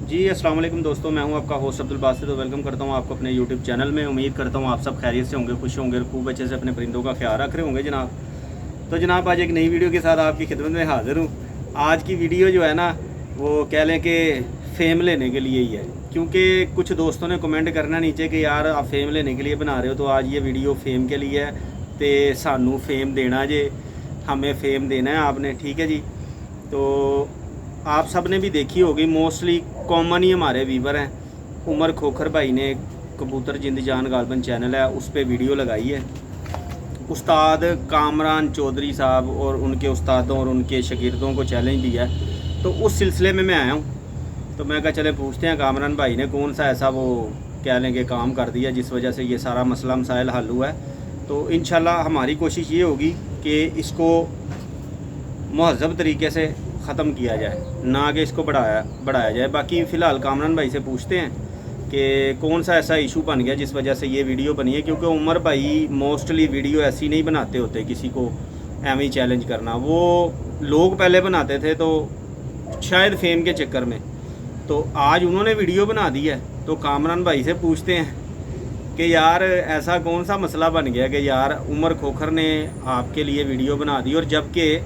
जी अस्सलाम वालेकुम दोस्तों, मैं हूं आपका होस्ट अब्दुल बासित। तो वेलकम करता हूं आपको अपने यूट्यूब चैनल में। उम्मीद करता हूं आप सब खैरियत से होंगे, खुश होंगे, खूब अच्छे से अपने परिंदों का ख्याल रख रहे होंगे जनाब। तो जनाब आज एक नई वीडियो के साथ आपकी खिदमत में हाज़िर हूं। आज की वीडियो जो है ना, वो कह लें कि फ़ेम लेने के लिए ही है, क्योंकि कुछ दोस्तों ने कमेंट करना नीचे कि यार आप फ़ेम लेने के लिए बना रहे हो, तो आज ये वीडियो फ़ेम के लिए है। तो सानू फ़ेम देना जे, हमें फ़ेम देना है आपने, ठीक है जी। तो आप सब ने भी देखी होगी, मोस्टली कॉमन ही हमारे व्यूवर हैं। उमर खोखर भाई ने कबूतर जिंद जान गालबन चैनल है, उस पर वीडियो लगाई है। उस्ताद कामरान चौधरी साहब और उनके उस्तादों और उनके शागिर्दों को चैलेंज दिया है, तो उस सिलसिले में मैं आया हूँ। तो मैं कहा चले पूछते हैं कामरान भाई ने कौन सा ऐसा वो कह लेंगे काम कर दिया जिस वजह से ये सारा मसला मसाइल हल हुआ है। तो इंशाल्लाह हमारी कोशिश ये होगी कि इसको महज़ब तरीके से ख़त्म किया जाए, ना कि इसको बढ़ाया जाए। बाकी फ़िलहाल कामरान भाई से पूछते हैं कि कौन सा ऐसा इशू बन गया जिस वजह से ये वीडियो बनी है, क्योंकि उमर भाई मोस्टली वीडियो ऐसी नहीं बनाते होते किसी को एवं ही चैलेंज करना। वो लोग पहले बनाते थे तो शायद फेम के चक्कर में, तो आज उन्होंने वीडियो बना दी है। तो कामरान भाई से पूछते हैं कि यार ऐसा कौन सा मसला बन गया कि यार उमर खोखर ने आपके लिए वीडियो बना दी, और जबकि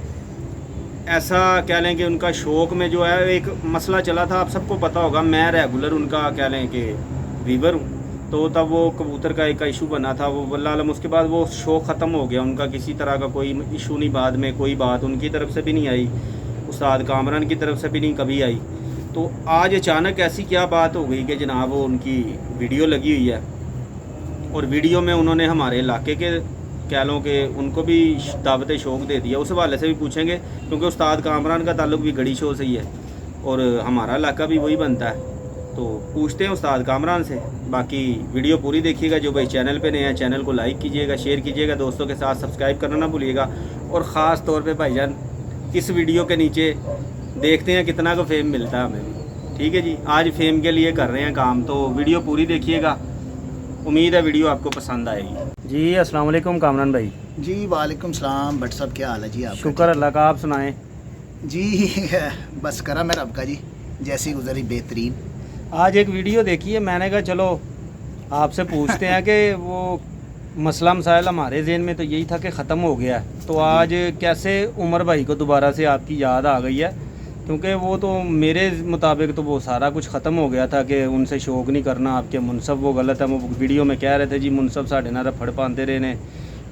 ऐसा कह लें कि उनका शौक़ में जो है एक मसला चला था, आप सबको पता होगा। मैं रेगुलर उनका कह लें कि व्यूवर हूँ, तो तब वो कबूतर का एक इशू बना था, वो वल्लाह आलम उसके बाद वो शौक़ ख़त्म हो गया उनका। किसी तरह का कोई इशू नहीं, बाद में कोई बात उनकी तरफ से भी नहीं आई, उस्ताद कामरान की तरफ से भी नहीं कभी आई। तो आज अचानक ऐसी क्या बात हो गई कि जनाब वो उनकी वीडियो लगी हुई है, और वीडियो में उन्होंने हमारे इलाके के कह लो कि उनको भी दावत शौक़ दे दिया। उस हवाले से भी पूछेंगे, क्योंकि उस्ताद कामरान का ताल्लुक भी गड़ी शो से ही है और हमारा इलाका भी वही बनता है। तो पूछते हैं उस्ताद कामरान से। बाकी वीडियो पूरी देखिएगा। जो भाई चैनल पे नए हैं, चैनल को लाइक कीजिएगा, शेयर कीजिएगा, दोस्तों के साथ सब्सक्राइब करना ना भूलिएगा। और ख़ास तौर पे भाईजान इस वीडियो के नीचे देखते हैं कितना का फेम मिलता है हमें भी, ठीक है जी। आज फेम के लिए कर रहे हैं काम, तो वीडियो पूरी देखिएगा। उम्मीद है वीडियो आपको पसंद आएगी। जी अस्सलाम वालेकुम कामरान भाई। जी वालेकुम सलाम भट्ट साहब, क्या हाल है जी? आप शुक्र अल्लाह का, आप सुनाएं। जी बस करा मेरा रब का जी, जैसी गुजरी बेहतरीन। आज एक वीडियो देखी है, मैंने कहा चलो आपसे पूछते हैं कि वो मसला मसाइल हमारे ज़हन में तो यही था कि ख़त्म हो गया है, तो आज कैसे उमर भाई को दोबारा से आपकी याद आ गई है? क्योंकि वो तो मेरे मुताबिक तो वो सारा कुछ ख़त्म हो गया था कि उनसे शौक़ नहीं करना। आपके मुनसब वो गलत है, वो वीडियो में कह रहे थे जी मुनसब साढ़े ना रफड़ पाते रहे ने,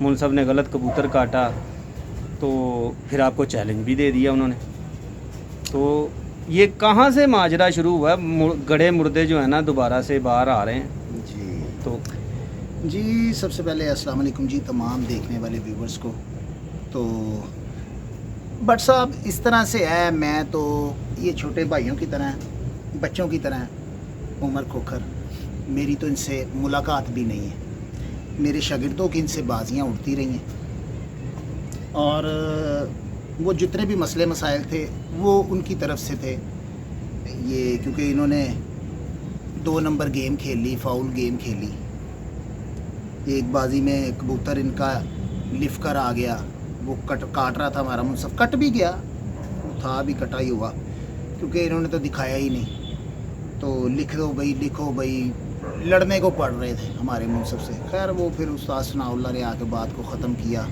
मुनसब ने गलत कबूतर काटा, तो फिर आपको चैलेंज भी दे दिया उन्होंने। तो ये कहाँ से माजरा शुरू हुआ? गड़े मुर्दे जो है ना दोबारा से बाहर आ रहे हैं। जी तो जी सबसे पहले अस्सलाम वालेकुम जी तमाम देखने वाले व्यूवर्स को। तो भट्ट साहब इस तरह से है, मैं तो ये छोटे भाइयों की तरह, बच्चों की तरह उमर खोखर, मेरी तो इनसे मुलाकात भी नहीं है। मेरे शागिर्दों की इनसे बाजियाँ उड़ती रही हैं, और वो जितने भी मसले मसाइल थे वो उनकी तरफ से थे। ये क्योंकि इन्होंने 2 नंबर गेम खेल ली, फाउल गेम खेली। एक बाजी में कबूतर इनका लिफ कर आ गया, वो काट रहा था हमारा मुनसब, कट भी गया, वो था भी कटा ही हुआ, क्योंकि इन्होंने तो दिखाया ही नहीं। तो लिख दो भाई, लिखो भाई, लड़ने को पड़ रहे थे हमारे मुनसब से। खैर वो फिर उस्ताद सनाउल्लाह ने आके बात को ख़त्म किया,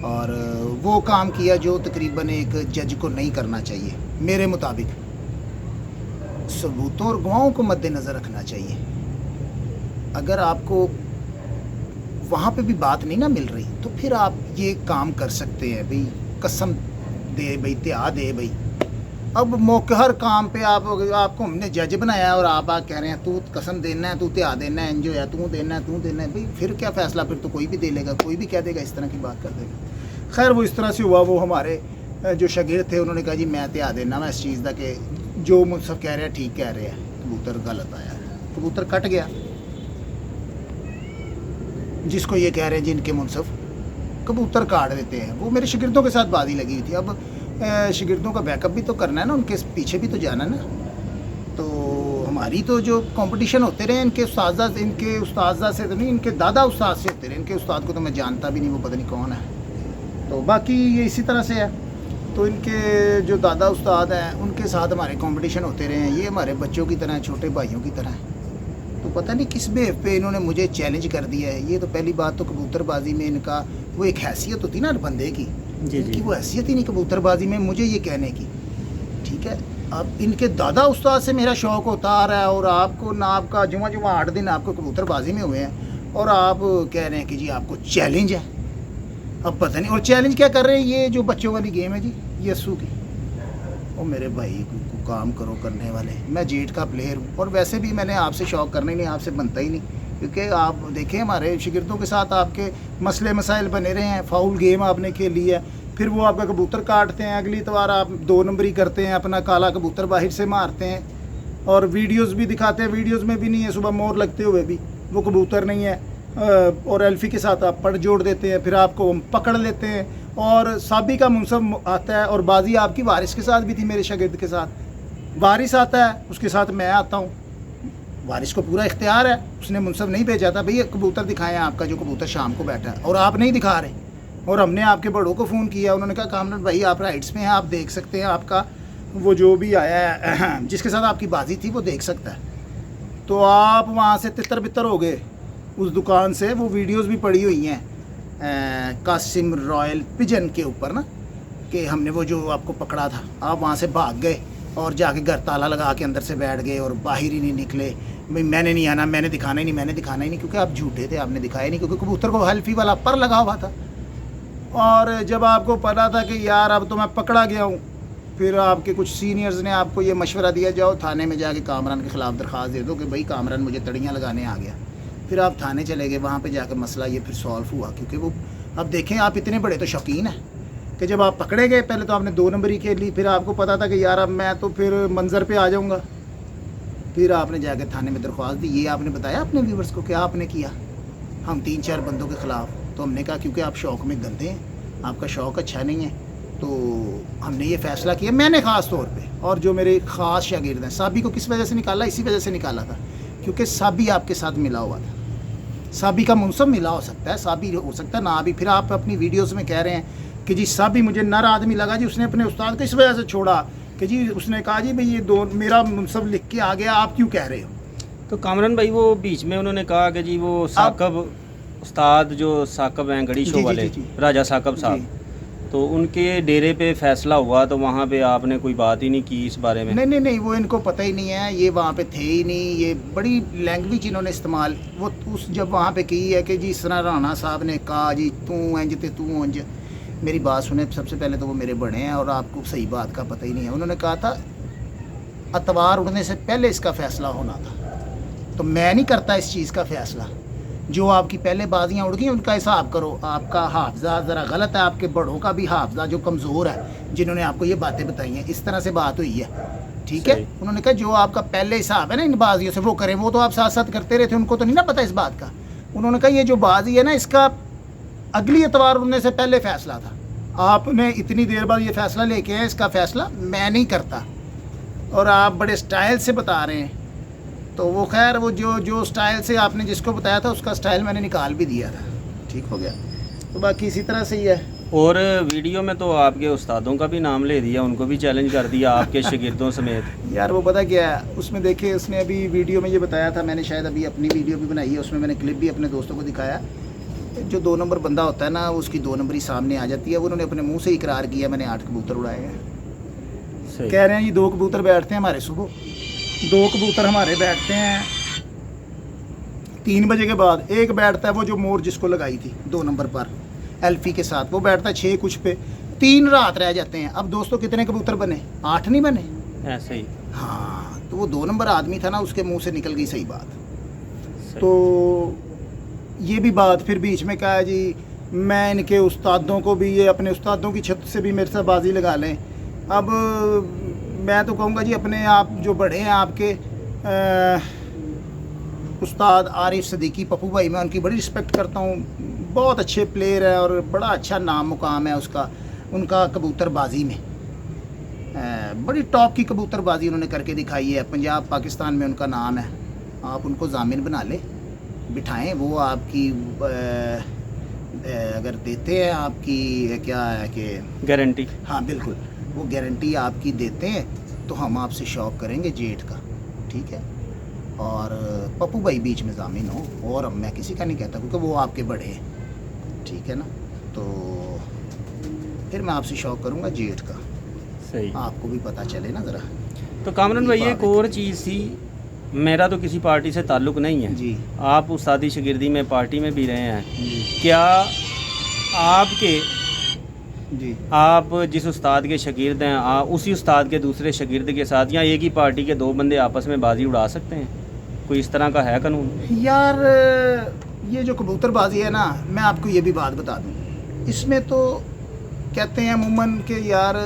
और वो काम किया जो तकरीबन एक जज को नहीं करना चाहिए मेरे मुताबिक। सबूतों और गवाहों को मद्देनज़र रखना चाहिए। अगर आपको वहाँ पे भी बात नहीं ना मिल रही, तो फिर आप ये काम कर सकते हैं भाई, कसम दे भाई, त्या दे भाई। अब मौके हर काम पे आपको हमने जज बनाया और आप कह रहे हैं तू कसम देना है, तू त्या देना है, एंजो है, तू देना है भाई। फिर क्या फ़ैसला? फिर तो कोई भी दे लेगा, कोई भी कह देगा, इस तरह की बात कर देगा। खैर वो इस तरह से हुआ। वो हमारे जो शागिर्द थे उन्होंने कहा जी मैं त्या देना मैं इस चीज़ का कि जो मुझसे कह रहे हैं ठीक कह रहे हैं, कबूतर गलत आया, कबूतर कट गया। जिसको ये कह रहे हैं जिनके मुनसब कबूतर काट देते हैं, वो मेरे शागिर्दों के साथ बाजी लगी हुई थी। अब शागिर्दों का बैकअप भी तो करना है ना, उनके पीछे भी तो जाना है ना। तो हमारी तो जो कंपटीशन होते रहे इनके उस्तादा से तो नहीं, इनके दादा उस्ताद से होते रहे। इनके उस्ताद को तो मैं जानता भी नहीं, वो पता नहीं कौन है। तो बाकी ये इसी तरह से है। तो इनके जो दादा उस्ताद हैं उनके साथ हमारे कंपटीशन होते रहे हैं। ये हमारे बच्चों की तरह हैं, छोटे भाइयों की तरह हैं। तो पता नहीं किस बेव पे इन्होंने मुझे चैलेंज कर दिया है। ये तो पहली बात तो कबूतरबाजी में इनका वो एक हैसियत होती ना बंदे की, जी इनकी जी। वो हैसियत ही नहीं कबूतरबाजी में मुझे ये कहने की। ठीक है, अब इनके दादा उस्ताद से मेरा शौक़ होता आ रहा है और आपको ना आपका जुमा 8 दिन आपको कबूतरबाजी में हुए हैं और आप कह रहे हैं कि जी आपको चैलेंज है। अब पता नहीं, और चैलेंज क्या कर रहे हैं, ये जो बच्चों वाली गेम है जी यस्सू की। ओ मेरे भाई को काम करो करने वाले, मैं जेट का प्लेयर हूँ और वैसे भी मैंने आपसे शौक़ करना ही नहीं, आपसे बनता ही नहीं, क्योंकि आप देखें हमारे शागिर्दों के साथ आपके मसले मसाइल बने रहे हैं। फाउल गेम आपने खेली है, फिर वो आपका कबूतर काटते हैं, अगली बार आप 2 नंबरी करते हैं, अपना काला कबूतर बाहर से मारते हैं और वीडियोस भी दिखाते हैं। वीडियोस में भी नहीं है, सुबह मोर लगते हुए भी वो कबूतर नहीं है, और एल्फी के साथ आप पट जोड़ देते हैं, फिर आपको हम पकड़ लेते हैं। और साबी का मुनसब आता है और बाजी आपकी वारिस के साथ भी थी, मेरे शागिर्द के साथ। वारिस आता है, उसके साथ मैं आता हूँ। वारिस को पूरा इख्तियार है, उसने मुनसब नहीं भेजा था भैया कबूतर दिखाएं आपका जो कबूतर शाम को बैठा है, और आप नहीं दिखा रहे। और हमने आपके बड़ों को फ़ोन किया, उन्होंने कहा कामरान भाई आप राइट्स में हैं, आप देख सकते हैं, आपका वो जो भी आया है जिसके साथ आपकी बाजी थी वो देख सकता है। तो आप वहाँ से तितर बितर हो गए उस दुकान से। वो वीडियोस भी पड़ी हुई हैं कासिम रॉयल पिजन के ऊपर ना, कि हमने वो जो आपको पकड़ा था, आप वहाँ से भाग गए और जाके घर ताला लगा के अंदर से बैठ गए और बाहर ही नहीं निकले। भाई मैंने नहीं आना, मैंने दिखाना ही नहीं, मैंने दिखाना ही नहीं, क्योंकि आप झूठे थे, आपने दिखाया नहीं, क्योंकि कबूतर को हल्फी वाला पर लगा हुआ था। और जब आपको पता था कि यार अब तो मैं पकड़ा गया हूँ, फिर आपके कुछ सीनियर्स ने आपको ये मशवरा दिया जाओ थाने में जाके कामरान के ख़िलाफ़ दरख्वास्त दे दो कि भाई कामरान मुझे तड़ियाँ लगाने आ गया। फिर आप थाने चले गए, वहाँ पे जाकर मसला ये फिर सॉल्व हुआ, क्योंकि वो अब देखें आप इतने बड़े तो शौकीन हैं कि जब आप पकड़े गए, पहले तो आपने 2 नंबरी खेली, फिर आपको पता था कि यार अब मैं तो फिर मंजर पे आ जाऊँगा, फिर आपने जाके थाने में दरख्वास्त दी। ये आपने बताया अपने व्यूवर्स को क्या आपने किया? हम 3-4 बंदों के ख़िलाफ़, तो हमने कहा क्योंकि आप शौक़ में गंदे हैं, आपका शौक़ अच्छा नहीं है, तो हमने ये फ़ैसला किया, मैंने ख़ास तौर पे, और जो मेरे ख़ास शागिर्द हैं। साबी को किस वजह से निकाला? इसी वजह से निकाला था क्योंकि साबी आपके साथ मिला हुआ था। साबी का मुनसब मिला हो सकता है, साबी हो सकता है ना भी। फिर आप अपनी वीडियोस में कह रहे हैं कि जी साबी मुझे नर आदमी लगा जी, उसने अपने उस्ताद को इस वजह से छोड़ा कि जी उसने कहा जी भाई ये 2 मेरा मुनसब लिख के आ गया, आप क्यों कह रहे हो? तो कामरान भाई वो बीच में उन्होंने कहा कि जी वो साकब उस्ताद जो साकब हैं गड़ी शो जी, वाले, जी, जी। राजा साकब साहब, तो उनके डेरे पे फैसला हुआ, तो वहाँ पे आपने कोई बात ही नहीं की इस बारे में? नहीं, वो इनको पता ही नहीं है, ये वहाँ पे थे ही नहीं। ये बड़ी लैंग्वेज इन्होंने इस्तेमाल वो उस जब वहाँ पे की है कि जी इस तरह राणा साहब ने कहा जी तू इंज ते तू इंज। मेरी बात सुने, सबसे पहले तो वो मेरे बड़े हैं और आपको सही बात का पता ही नहीं है। उन्होंने कहा था अतवार उड़ने से पहले इसका फ़ैसला होना था, तो मैं नहीं करता इस चीज़ का फ़ैसला। जो आपकी पहले बाजियाँ उड़ गई उनका हिसाब करो। आपका हाफजा ज़रा गलत है, आपके बड़ों का भी हाफजा जो कमज़ोर है, जिन्होंने आपको ये बातें बताई हैं। इस तरह से बात हुई है, ठीक है। उन्होंने कहा जो आपका पहले हिसाब है ना इन बाजियों से वो करें, वो तो आप साथ साथ करते रहे थे, उनको तो नहीं ना पता इस बात का। उन्होंने कहा ये जो बाजी है ना इसका अगली एतवार उड़ने से पहले फ़ैसला था, आपने इतनी देर बाद ये फ़ैसला लेके आए, इसका फ़ैसला मैं नहीं करता, और आप बड़े स्टाइल से बता रहे हैं। तो वो खैर वो जो स्टाइल से आपने जिसको बताया था उसका स्टाइल मैंने निकाल भी दिया था, ठीक हो गया। तो बाकी इसी तरह से ही है। और वीडियो में तो आपके उस्तादों का भी नाम ले दिया, उनको भी चैलेंज कर दिया आपके शागिर्दों समेत। यार वो पता क्या है उसमें, देखिए उसने अभी वीडियो में ये बताया था, मैंने शायद अभी अपनी वीडियो भी बनाई है, उसमें मैंने क्लिप भी अपने दोस्तों को दिखाया। जो 2 नंबर बंदा होता है ना, उसकी 2 नंबरी सामने आ जाती है। वो उन्होंने अपने मुँह से इकरार किया मैंने 8 कबूतर उड़ाए हैं। कह रहे हैं ये 2 कबूतर बैठते हैं हमारे सुबह, 2 कबूतर हमारे बैठते हैं 3 बजे के बाद। एक बैठता है वो जो मोर जिसको लगाई थी 2 नंबर पर एल्फी के साथ, वो बैठता है 6 कुछ पे। 3 रात रह जाते हैं। अब दोस्तों कितने कबूतर बने? 8 नहीं बने? ऐसे ही। हाँ, तो वो 2 नंबर आदमी था ना, उसके मुंह से निकल गई सही बात। सही। तो ये भी बात फिर बीच में कहा जी मैं इनके उस्तादों को भी, ये अपने उस्तादों की छत से भी मेरे साथ बाजी लगा लें। अब मैं तो कहूँगा जी अपने आप जो बड़े हैं आपके उस्ताद आरिफ सदीकी पप्पू भाई, मैं उनकी बड़ी रिस्पेक्ट करता हूँ, बहुत अच्छे प्लेयर है और बड़ा अच्छा नाम मुकाम है उसका, उनका कबूतरबाजी में बड़ी टॉप की कबूतरबाजी उन्होंने करके दिखाई है। पंजाब पाकिस्तान में उनका नाम है। आप उनको जामिन बना ले बिठाएं, वो आपकी अगर देते हैं आपकी क्या है कि गारंटी। हाँ बिल्कुल, वो गारंटी आपकी देते हैं तो हम आपसे शौक करेंगे जेठ का, ठीक है। और पप्पू भाई बीच में ज़ामिन हो, और मैं किसी का नहीं कहता क्योंकि वो आपके बड़े हैं, ठीक है ना। तो फिर मैं आपसे शौक करूँगा जेठ का, सही। आपको भी पता चले ना ज़रा। तो कामरान भाई एक और चीज़ थी, मेरा तो किसी पार्टी से ताल्लुक़ नहीं है जी आप उस्तादी शागिर्दी में पार्टी में भी रहे हैं, जी क्या आपके जी आप जिस उस्ताद के शागिर्द हैं उसी उस्ताद के दूसरे शागिर्द के साथ या एक ही पार्टी के दो बंदे आपस में बाजी उड़ा सकते हैं? कोई इस तरह का है कानून? यार ये जो कबूतरबाजी है ना, मैं आपको ये भी बात बता दूं, इसमें तो कहते हैं अमूमन के यार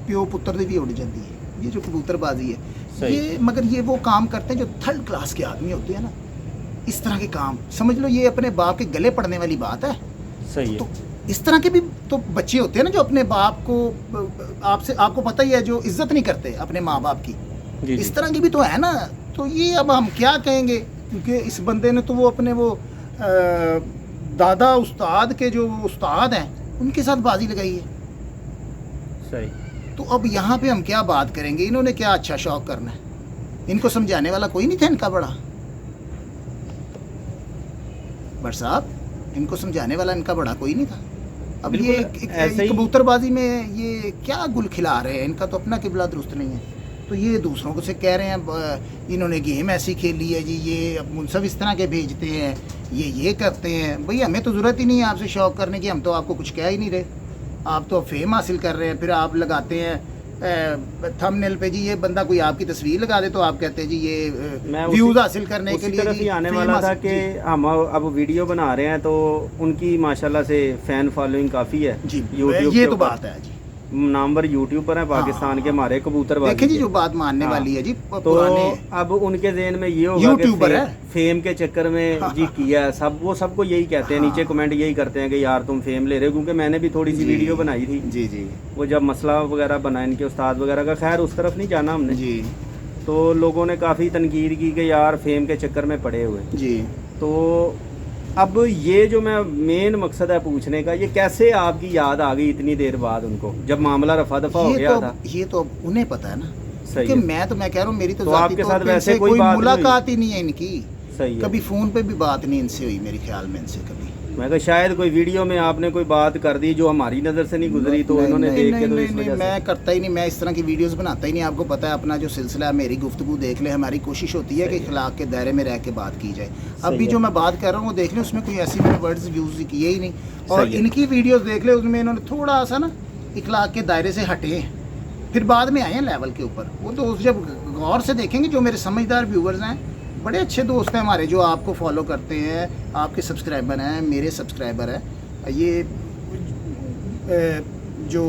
प्यो पुत्र भी उड़ जाती है, ये जो कबूतरबाजी है सही। ये, मगर ये वो काम करते हैं जो थर्ड क्लास के आदमी होते हैं ना, इस तरह के काम समझ लो, ये अपने बाप के गले पड़ने वाली बात है। सही है। तो इस तरह के भी तो बच्चे होते हैं ना जो अपने बाप को, आपसे आपको पता ही है, जो इज्जत नहीं करते अपने माँ बाप की, जी इस जी। तरह की भी तो है ना। तो ये अब हम क्या कहेंगे, क्योंकि इस बंदे ने तो वो अपने वो दादा उस्ताद के जो उस्ताद हैं उनके साथ बाजी लगाई है। सही। तो अब यहाँ पे हम क्या बात करेंगे, इन्होंने क्या अच्छा शौक करना है, इनको समझाने वाला कोई नहीं था इनका बड़ा बट साहब, इनको समझाने वाला इनका बड़ा कोई नहीं था। अब बिल्कुल ये ऐसे ही। कबूतरबाजी में ये क्या गुल खिला रहे हैं, इनका तो अपना किबला दुरुस्त नहीं है, तो ये दूसरों को से कह रहे हैं इन्होंने गेम ऐसी खेली है जी, ये अब मुनसब इस तरह के भेजते हैं, ये करते हैं। भाई हमें तो ज़रूरत ही नहीं है आपसे शौक करने की, हम तो आपको कुछ कह ही नहीं रहे, आप तो फेम हासिल कर रहे हैं। फिर आप लगाते हैं थंबनेल पे जी, ये बंदा कोई आपकी तस्वीर लगा दे तो आप कहते हैं जी ये मैं व्यूज़ हासिल करने के उसी लिए तरफ जी, ही आने फेम वाला था हासिल- कि जी, हम अब वीडियो बना रहे हैं तो उनकी माशाल्लाह से फ़ैन फॉलोइंग काफ़ी है जी यूट्यूब ये के तो ऊपर। बात है जी। नामवर यूट्यूबर हैं पाकिस्तान के हमारे कबूतरबाजी देखें जी, के। जो बात मानने हाँ। वाली है जी, तो पुराने अब उनके ज़हन में ये होगा कि यूट्यूबर है। फेम के चक्कर में हाँ, जी हाँ। किया है, सब वो सबको यही कहते हैं, हाँ। नीचे कमेंट यही करते हैं कि यार तुम फेम ले रहे हो, क्योंकि मैंने भी थोड़ी सी जी, वीडियो बनाई थी, जी जी वो जब मसला वगैरह बना इनके उस्ताद वगैरह का, खैर उस तरफ नहीं जाना हमने। जी तो लोगों ने काफ़ी तनकीद की कि यार फेम के चक्कर में पड़े हुए। जी। तो अब ये जो मैं मेन मकसद है पूछने का, ये कैसे आपकी याद आ गई इतनी देर बाद उनको, जब मामला रफा दफा हो गया था? ये तो अब उन्हें पता है ना, सही क्योंकि है। मैं कह रहा हूँ, मेरी तो तो ज़ाती आपके तौर साथ पे वैसे इनसे कोई कोई बात नहीं मुलाकात ही नहीं है इनकी, सही है। कभी फ़ोन पे भी बात नहीं इनसे हुई मेरे ख्याल में, इनसे कभी। मैं कहा शायद कोई वीडियो में आपने कोई बात कर दी जो हमारी नज़र से नहीं गुजरी, तो नहीं, इन्होंने नहीं, देख के नहीं, तो इस नहीं, वजह से। मैं करता ही नहीं, मैं इस तरह की वीडियोस बनाता ही नहीं। आपको पता है अपना जो सिलसिला है, मेरी गुफ्तगू देख ले, हमारी कोशिश होती है कि इखलाक के दायरे में रह के बात की जाए। अब भी है। जो मैं बात कर रहा हूँ वो देख लें, उसमें कोई ऐसी मैंने वर्ड्स यूज़ किए ही नहीं, और सही है। इनकी वीडियोस देख ले, उसमें इन्होंने थोड़ा सा ना इखलाक के दायरे से हटे हैं, फिर बाद में आए हैं लेवल के ऊपर। वो तो जब गौर से देखेंगे, जो मेरे समझदार व्यूवर्स हैं, बड़े अच्छे दोस्त हैं हमारे, जो आपको फॉलो करते हैं, आपके सब्सक्राइबर हैं, मेरे सब्सक्राइबर हैं, ये जो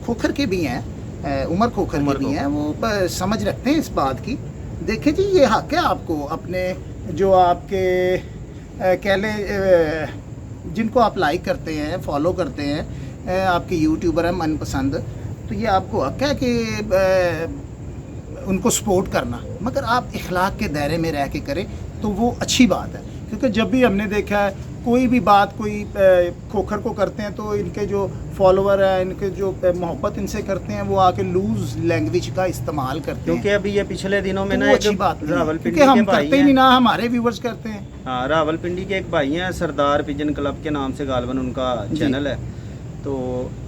खोखर के भी हैं, उमर खोखर के भी हैं, वो समझ रखते हैं इस बात की। देखें जी, ये हक है आपको अपने, जो आपके कह लें जिनको आप लाइक करते हैं, फॉलो करते हैं, आपके यूट्यूबर हैं मनपसंद, तो ये आपको हक है कि उनको सपोर्ट करना, मगर आप इखलाक के दायरे में रह के करें तो वो अच्छी बात है। क्योंकि जब भी हमने देखा है कोई भी बात कोई खोखर को करते हैं, तो इनके जो फॉलोवर हैं, इनके जो मोहब्बत इनसे करते हैं, वो आके लूज लैंग्वेज का इस्तेमाल करते हैं। क्योंकि अभी ये पिछले दिनों में तो ना वो एक अच्छी बात नहीं है, रावलपिंडी क्योंकि हम के भाई करते ही नहीं हैं, ना, हमारे व्यूवर्स करते हैं। हाँ रावलपिंडी के एक भाई हैं, सरदार पिजन क्लब के नाम से गालबन उनका जी। चैनल है। तो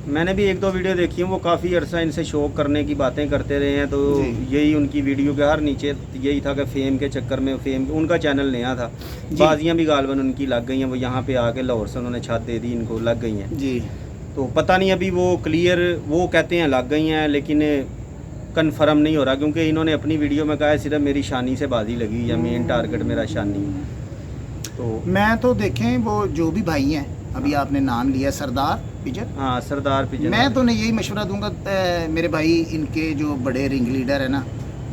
मैंने भी एक दो वीडियो देखी हैं, वो काफ़ी अरसा इनसे शौक करने की बातें करते रहे हैं। तो जी। यही उनकी वीडियो के हर नीचे यही था कि फेम के चक्कर में, फेम उनका चैनल नया था, बाजियाँ भी गालबन उनकी लग गई हैं, वो यहाँ पे आके लाहौर से उन्होंने छत दे दी, इनको लग गई हैं। जी तो पता नहीं अभी वो क्लियर, वो कहते हैं लग गई हैं, लेकिन कन्फर्म नहीं हो रहा, क्योंकि इन्होंने अपनी वीडियो में कहा है सिर्फ मेरी शानी से बाजी लगी या मेन टारगेट मेरा शानी। तो मैं तो देखें, वो जो भी भाई हैं, अभी आपने नाम लिया सरदार पिजन, हाँ सरदार पिजन, मैं तो उन्हें यही मशवरा दूंगा, मेरे भाई इनके जो बड़े रिंग लीडर है ना,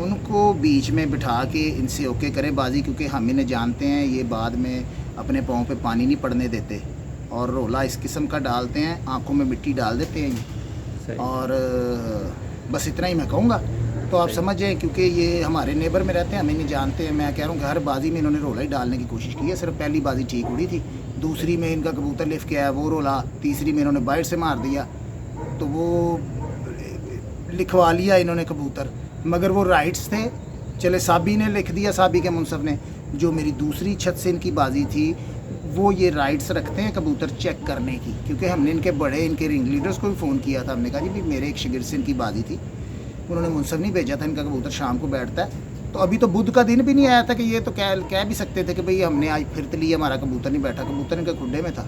उनको बीच में बिठा के इनसे ओके करें बाजी, क्योंकि हम इन्हें जानते हैं, ये बाद में अपने पाँव पे पानी नहीं पड़ने देते और रोला इस किस्म का डालते हैं, आंखों में मिट्टी डाल देते हैं ये। सही। और बस इतना ही मैं कहूँगा। तो आप समझ जाएं, क्योंकि ये हमारे नेबर में रहते हैं, हमें नहीं जानते हैं। मैं कह रहा हूँ कि हर बाजी में इन्होंने रोला ही डालने की कोशिश की है। सिर्फ पहली बाजी ठीक उड़ी थी, दूसरी में इनका कबूतर लिफ्ट किया है वो रोला, तीसरी में इन्होंने बाइट से मार दिया, तो वो लिखवा लिया इन्होंने कबूतर, मगर वो राइट्स थे। चले साबी ने लिख दिया, साबी के मुनसफ ने। जो मेरी दूसरी छत से इनकी बाजी थी वो ये राइट्स रखते हैं कबूतर चेक करने की, क्योंकि हमने इनके बड़े इनके रिंग लीडर्स को भी फ़ोन किया था। हमने कहा जी भी मेरे एक शिगिर से इनकी बाजी थी, उन्होंने मुनसफ नहीं भेजा था, इनका कबूतर शाम को बैठता है। तो अभी तो बुध का दिन भी नहीं आया था कि ये तो कह भी सकते थे कि भाई हमने आज फिर लिए, हमारा कबूतर नहीं बैठा, कबूतर इनके खुड्डे में था।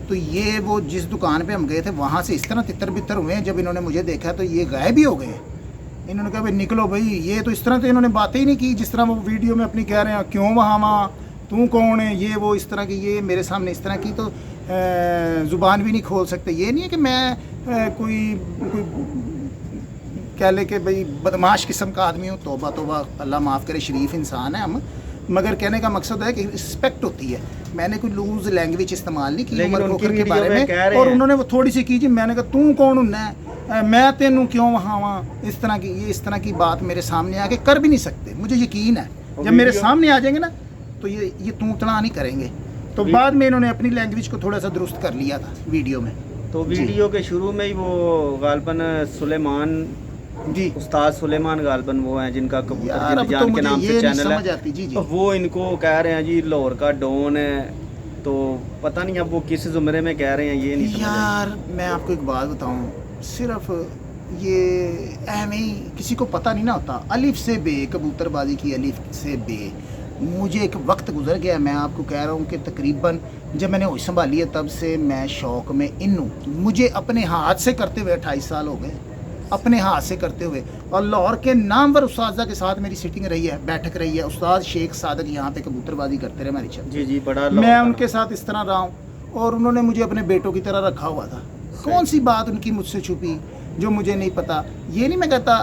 तो ये वो जिस दुकान पे हम गए थे वहाँ से इस तरह तितर बितर हुए हैं, जब इन्होंने मुझे देखा तो ये गायब ही हो गए। इन्होंने कहा भाई निकलो भाई, ये तो इस तरह तो इन्होंने बातें ही नहीं की जिस तरह वो वीडियो में अपनी कह रहे हैं, क्यों वहाँ तू कौन है, ये वो इस तरह की। ये मेरे सामने इस तरह की तो ज़ुबान भी नहीं खोल सकते। ये नहीं है कि मैं कोई कह ले कि भाई बदमाश किस्म का आदमी हूँ, तौबा तौबा, अल्लाह माफ़ करे, शरीफ इंसान है हम। मगर कहने का मकसद है कि रिस्पेक्ट होती है। मैंने कोई लूज लैंग्वेज इस्तेमाल नहीं की उमर खोखर के बारे में, और उन्होंने वो थोड़ी सी की जी। मैंने कहा तू कौन हूँ, मैं तेनू क्यों वहाँ इस तरह की, ये इस तरह की बात मेरे सामने आके कर भी नहीं सकते। मुझे यकीन है जब मेरे सामने आ जाएंगे ना तो ये तू तड़ा नहीं करेंगे। तो बाद में इन्होंने अपनी लैंग्वेज को थोड़ा सा दुरुस्त कर लिया था वीडियो में। तो वीडियो के शुरू में ही वो गालबन सुलेमान जी, उस्ताद सुलेमान गालबन वो हैं जिनका कबूतर यार अब तो जिंदजान के मुझे नाम ये से नहीं चैनल समझ है, आती। जी जी, तो वो इनको कह रहे हैं जी लाहौर का डॉन है। तो पता नहीं अब वो किस ज़ुमरे में कह रहे हैं, ये नहीं समझ आई। यार मैं आपको एक बात बताऊं, सिर्फ ये ऐਵੇਂ ही किसी को पता नहीं ना होता। अलिफ से बे, कबूतरबाजी की अलिफ से बे। मुझे एक वक्त गुजर गया, मैं आपको कह रहा हूँ कि तकरीबन जब मैंने होश संभाली है तब से मैं शौक़ में इन हूँ। मुझे अपने हाथ से करते हुए 28 साल हो गए, अपने हाथ से करते हुए। और लाहौर के नामवर उस्तादा के साथ मेरी सीटिंग रही है, बैठक रही है। उस्ताद शेख सादक यहाँ पे कबूतरबाजी करते रहे हमारी छत। जी जी, बड़ा मैं उनके साथ इस तरह रहा हूँ और उन्होंने मुझे अपने बेटों की तरह रखा हुआ था। कौन सी बात उनकी मुझसे छुपी जो मुझे नहीं पता। ये नहीं मैं कहता,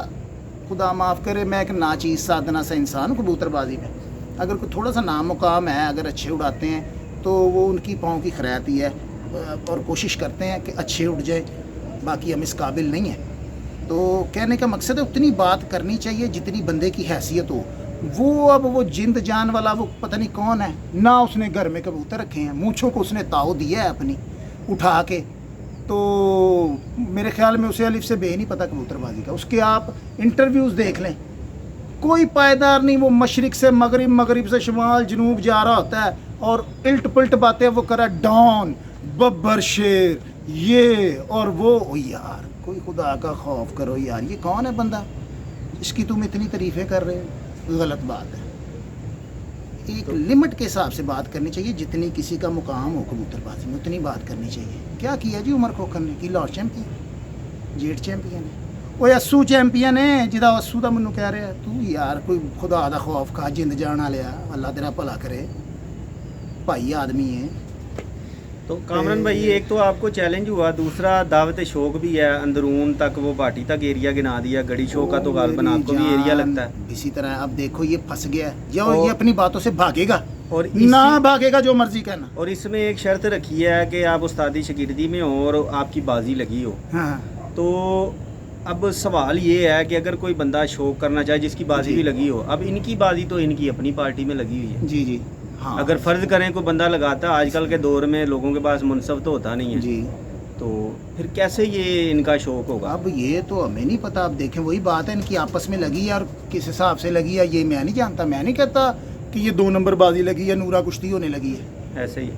खुदा माफ़ करे, मैं एक नाचीज़ साधना सा इंसान हूँ कबूतरबाजी में। अगर कोई थोड़ा सा नाम मुकाम है, अगर अच्छे उड़ाते हैं तो वो उनकी पाँव की खैराती है, और कोशिश करते हैं कि अच्छे उड़ जाए। बाकी हम इस काबिल नहीं हैं। तो कहने का मकसद है उतनी बात करनी चाहिए जितनी बंदे की हैसियत हो। वो अब वो जिंद जान वाला वो पता नहीं कौन है ना, उसने घर में कबूतर रखे हैं, मूँछों को उसने ताव दिया है अपनी उठा के। तो मेरे ख्याल में उसे अलिफ से बे नहीं पता कबूतरबाजी का। उसके आप इंटरव्यूज़ देख लें, कोई पायदार नहीं। वो मशरिक से मगरिब, मगरिब से शुमाल, जनूब जा रहा होता है और इल्ट पुल्ट बातें वो करा, डॉन, बब्बर शेर, ये और वो। ओ यार कोई खुदा का खौफ करो यार, ये कौन है बंदा, इसकी तुम इतनी तारीफ़ें कर रहे हो? गलत बात है। एक लिमिट के हिसाब से बात करनी चाहिए, जितनी किसी का मुकाम हो कबूतरबाजी में उतनी बात करनी चाहिए। क्या किया जी उमर खोखर ने? की लाहौर चैंपियन, जेट चैंपियन है, वो अस्सू चैंपियन है जिदा अस्सू का मैनू कह रहा है। तू यार कोई खुदा दा खौफ खा, जिंद जान लिया, अल्लाह तेरा भला करे, भाई आदमी है। तो कामरान भाई, एक तो आपको चैलेंज हुआ, दूसरा दावत शौक भी है, अंदरून तक वो भाटी तक एरिया गिना दिया। गड़ी शौक का तो गालबन आपको भी एरिया लगता है। इसी तरह अब देखो ये फंस गया है, ये अपनी बातों से भागेगा और ना भागेगा, जो मर्जी कहना। और इसमें एक शर्त रखी है कि आप उस्तादी शगिर्दी में हो और आपकी बाजी लगी हो। हाँ, तो अब सवाल ये है कि अगर कोई बंदा शौक करना चाहे जिसकी बाजी भी लगी हो, अब इनकी बाजी तो इनकी अपनी पार्टी में लगी हुई है। जी जी, हाँ। अगर फ़र्ज़ करें कोई बंदा लगाता है, आजकल के दौर में लोगों के पास मुनसब तो होता नहीं है जी, तो फिर कैसे ये इनका शौक होगा? अब ये तो हमें नहीं पता। अब देखें, वही बात है, इनकी आपस में लगी है और किस हिसाब से लगी है ये मैं नहीं जानता। मैं नहीं कहता कि ये 2 नंबर बाजी लगी है, नूरा कुश्ती होने लगी है। ऐसे ही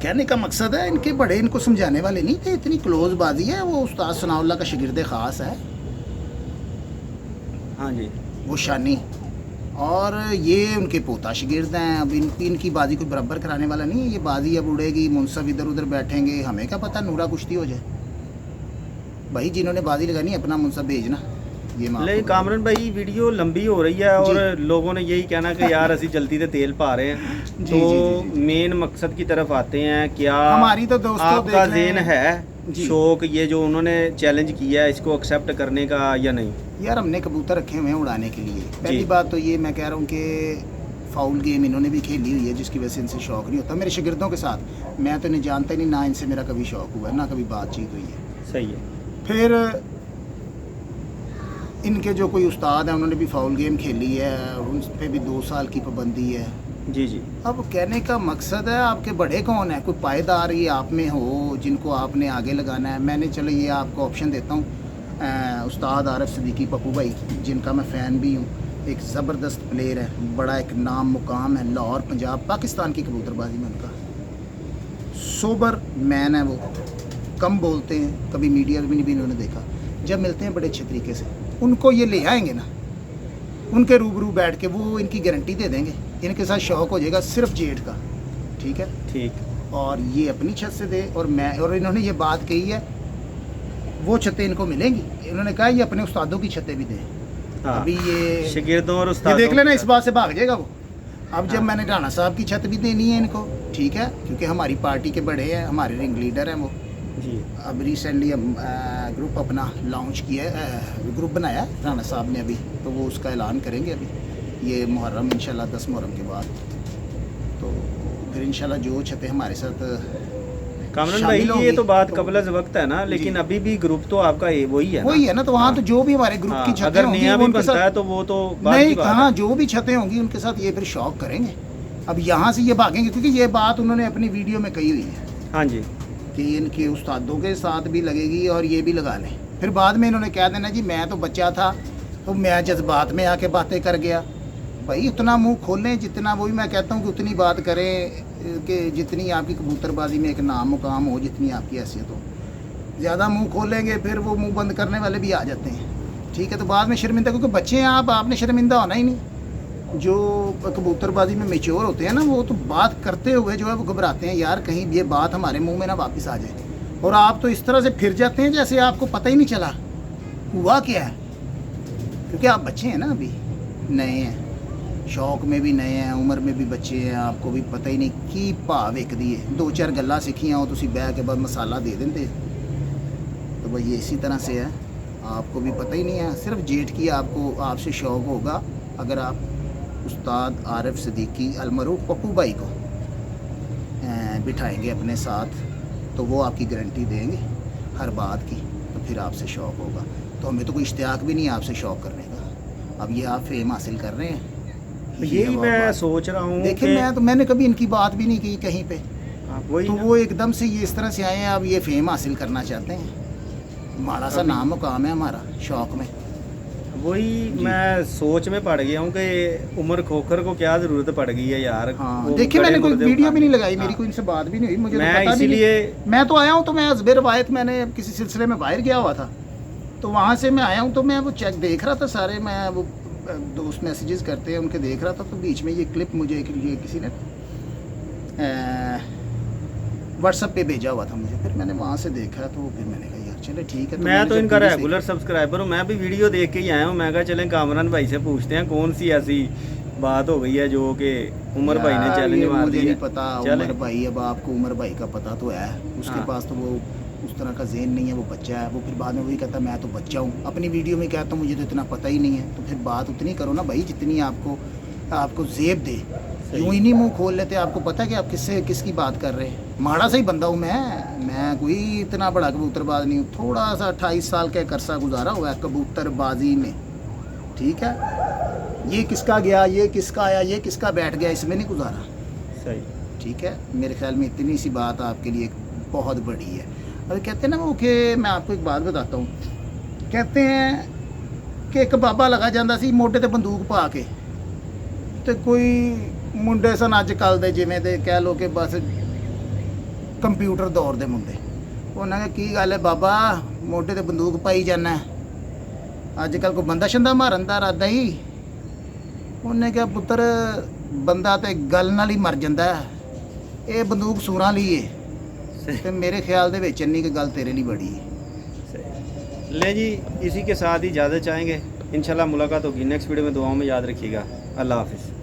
कहने का मकसद है इनके बड़े इनको समझाने वाले नहीं थे, इतनी क्लोज बाजी है। वो उस्ताद सनाउल्लाह का शागिर्द ख़ास है, हाँ जी, वो शानी, और ये उनके पोता शागिर्द हैं। अब इनकी बाजी कोई बराबर कराने वाला नहीं है। ये बाजी अब उड़ेगी, मुनसब इधर उधर बैठेंगे, हमें क्या पता नूरा कुश्ती हो जाए। भाई जिन्होंने बाजी लगानी अपना मुनसब भेजना। ये नहीं कामरान भाई, वीडियो लंबी हो रही है और लोगों ने यही कहना कि यार असी जल्दी से तेल पा रहे हैं। जी, तो मेन मकसद की तरफ आते हैं। क्या हमारी तो दोस्तों आपका ज़हन है जी। शौक ये जो उन्होंने चैलेंज किया है इसको एक्सेप्ट करने का या नहीं? यार हमने कबूतर रखे हुए हैं उड़ाने के लिए। पहली बात तो ये मैं कह रहा हूँ कि फाउल गेम इन्होंने भी खेली हुई है, जिसकी वजह से इनसे शौक नहीं होता। मेरे शागिर्दों के साथ मैं तो इन्हें जानता ही नहीं, ना इनसे मेरा कभी शौक हुआ है, ना कभी बातचीत हुई है। सही है। फिर इनके जो कोई उस्ताद हैं उन्होंने भी फाउल गेम खेली है, उन पे भी 2 साल की पाबंदी है। जी जी। अब कहने का मकसद है आपके बड़े कौन है, कोई पायदार ही आप में हो जिनको आपने आगे लगाना है। मैंने चलो ये आपको ऑप्शन देता हूँ, उस्ताद आरिफ सिद्दीकी पप्पू भाई जिनका मैं फ़ैन भी हूँ, एक ज़बरदस्त प्लेयर है, बड़ा एक नाम मुकाम है लाहौर पंजाब पाकिस्तान की कबूतरबाजी में उनका। सोबर मैन है वो, कम बोलते हैं, कभी मीडिया में भी इन्होंने देखा, जब मिलते हैं बड़े अच्छे तरीके से। उनको ये ले आएंगे ना, उनके रूबरू बैठ के वो इनकी गारंटी दे देंगे, इनके साथ शौक हो जाएगा सिर्फ जेठ का, ठीक है ठीक। और ये अपनी छत से दे, और इन्होंने ये बात कही है वो छतें इनको मिलेंगी, इन्होंने कहा ये अपने उस्तादों की छतें भी दें। हाँ, अभी ये शागिर्दों और ये उस्तादों देख लेना, इस की- बात से भाग जाएगा वो। अब जब हाँ। मैंने राणा साहब की छत भी देनी है इनको, ठीक है, क्योंकि हमारी पार्टी के बड़े हैं, हमारे रिंग लीडर हैं वो। जी अब रिसेंटली हम ग्रुप अपना लॉन्च किया है, ग्रुप बनाया है राणा साहब ने अभी, तो वो उसका ऐलान करेंगे अभी ये मुहर्रम इंशाल्लाह 10 मुहर्रम के बाद। तो फिर इंशाल्लाह जो छतें हमारे साथ कामरान भाई, शामिल ये होंगी, तो बात तो- कबल वक्त है ना, लेकिन जी। अभी भी ग्रुप तो आपका वही है ना? वही है ना, तो वहाँ हाँ। तो जो भी हमारे ग्रुप हाँ, की छतें अगर होंगी नया वो भी उनके बनता साथ है तो वो तो बात नहीं, की बात हाँ है। जो भी छतें होंगी उनके साथ ये फिर शौक करेंगे। अब यहाँ से ये भागेंगे, क्योंकि ये बात उन्होंने अपनी वीडियो में कही हुई है हाँ जी। कि इनके उस्तादों के साथ भी लगेगी और ये भी लगा लें। फिर बाद में इन्होंने कह देना जी मैं तो बच्चा था तो मैं जज्बात में आके बातें कर गया। भाई उतना मुंह खोलें जितना, वही मैं कहता हूँ कि उतनी बात करें कि जितनी आपकी कबूतरबाजी में एक नाम मुकाम हो, जितनी आपकी हैसियत हो। ज़्यादा मुंह खोलेंगे फिर वो मुंह बंद करने वाले भी आ जाते हैं, ठीक है, तो बाद में शर्मिंदा, क्योंकि बच्चे हैं आप, आपने शर्मिंदा होना ही नहीं। जो कबूतरबाजी में मेच्योर होते हैं ना, वो तो बात करते हुए जो है वो घबराते हैं, यार कहीं ये बात हमारे मुंह में ना वापस आ जाए। और आप तो इस तरह से फिर जाते हैं जैसे आपको पता ही नहीं चला हुआ क्या है, क्योंकि आप बच्चे हैं ना, अभी नए हैं, शौक में भी नए हैं, उम्र में भी बच्चे हैं, आपको भी पता ही नहीं की भाव एक दिए 2-4 गल्लां सीखियां हो तुसी बह के बाद मसाला दे देंगे। तो भाई ये इसी तरह से है, आपको भी पता ही नहीं है, सिर्फ जेठ की आपको आपसे शौक होगा। अगर आप उस्ताद आरिफ सिद्दीकी अलमरूफ पप्पू भाई को बिठाएंगे अपने साथ तो वो आपकी गारंटी देंगे हर बात की, तो फिर आपसे शौक होगा। तो हमें तो कोई इश्तियाक भी नहीं है आपसे शौक करने का। अब ये आप फेम हासिल कर रहे हैं, यही अब मैं आप- सोच रहा हूँ देखिए मैंने कभी इनकी बात भी नहीं की कहीं पे, वही तो ना। वो एकदम से ये इस तरह से आए हैं, अब ये फेम हासिल करना चाहते हैं। माड़ा सा अभी- नाम मुकाम है हमारा शौक में। वही जी। मैं सोच में पड़ गया हूँ कि उमर खोखर को क्या ज़रूरत पड़ गई है यार। हाँ वो देखिए बड़े मैंने कोई मुर्दे वीडियो भी नहीं उठाने। लगाई, मेरी हाँ। कोई इनसे बात भी नहीं हुई, मुझे तो मैं पता भी नहीं। इसीलिए मैं तो आया हूँ, तो मैं अजबर रवायत मैंने किसी सिलसिले में बाहर गया हुआ था, तो वहाँ से मैं आया हूँ, तो मैं वो चेक देख रहा था सारे, मैं वो दोस्त मैसेजेस करते हैं उनके देख रहा था, तो बीच में ये क्लिप मुझे ये किसी ने व्हाट्सएप पे भेजा हुआ था मुझे, फिर मैंने वहाँ से देखा, तो फिर मैंने कहा यार चले ठीक है। मैं मैंने तो जब इनका वीडियो रेगुलर सब्सक्राइबर हूँ, मैं भी वीडियो देख के ही आया हूँ। मैं कहा चलें कामरान भाई से पूछते हैं कौन सी ऐसी बात हो गई है जो कि उमर भाई ने यार, चैलेंज ये मार मुझे दिया। नहीं पता चलें। उमर भाई, अब आपको उमर भाई का पता तो है, उसके हाँ। पास तो वो उस तरह का ज़हन नहीं है, वो बच्चा है, वो फिर बाद में वही कहता मैं तो बच्चा हूँ, अपनी वीडियो में कहता हूँ मुझे तो इतना पता ही नहीं है। तो फिर बात उतनी करो ना भाई जितनी आपको जेब दे, यूँ ही नहीं मुंह खोल लेते। आपको पता है कि आप किसकी बात कर रहे हैं। माड़ा सा ही बंदा हूँ मैं कोई इतना बड़ा कबूतरबाज नहीं हूँ, थोड़ा सा 28 साल का अरसा गुजारा हुआ है कबूतरबाजी में, ठीक है। ये किसका गया, ये किसका आया, ये किसका बैठ गया, इसमें नहीं गुजारा, सही। ठीक है। मेरे ख्याल में इतनी सी बात आपके लिए बहुत बड़ी है। और कहते हैं ना वो कि मैं आपको एक बात बताता हूँ, कहते हैं कि एक बाबा लगा जाता सी मोटे ते बंदूक पा के, तो कोई मुंडे सन अजकल दे जिवें दे कह लो कि बस कंप्यूटर दौर दे मुंडे, उन्होंने कहा की गल है बाबा मोटे ते बंदूक पाई जाना है, अजकल कोई बंदा शंदा मारन दा इरादा ही। उन्हें कहा पुत्तर बंदा ते गल नाल ही मर जांदा है, ये बंदूक सूरां लई है, ते मेरे ख्याल दे विच इन्नी की गल तेरे लिए बड़ी है। सही। ले जी, इसी के साथ ही इजाज़त चाहेंगे। इंशाल्लाह मुलाकात होगी नेक्स्ट वीडियो में। दुआओं में याद रखिएगा। अल्लाह हाफिज़।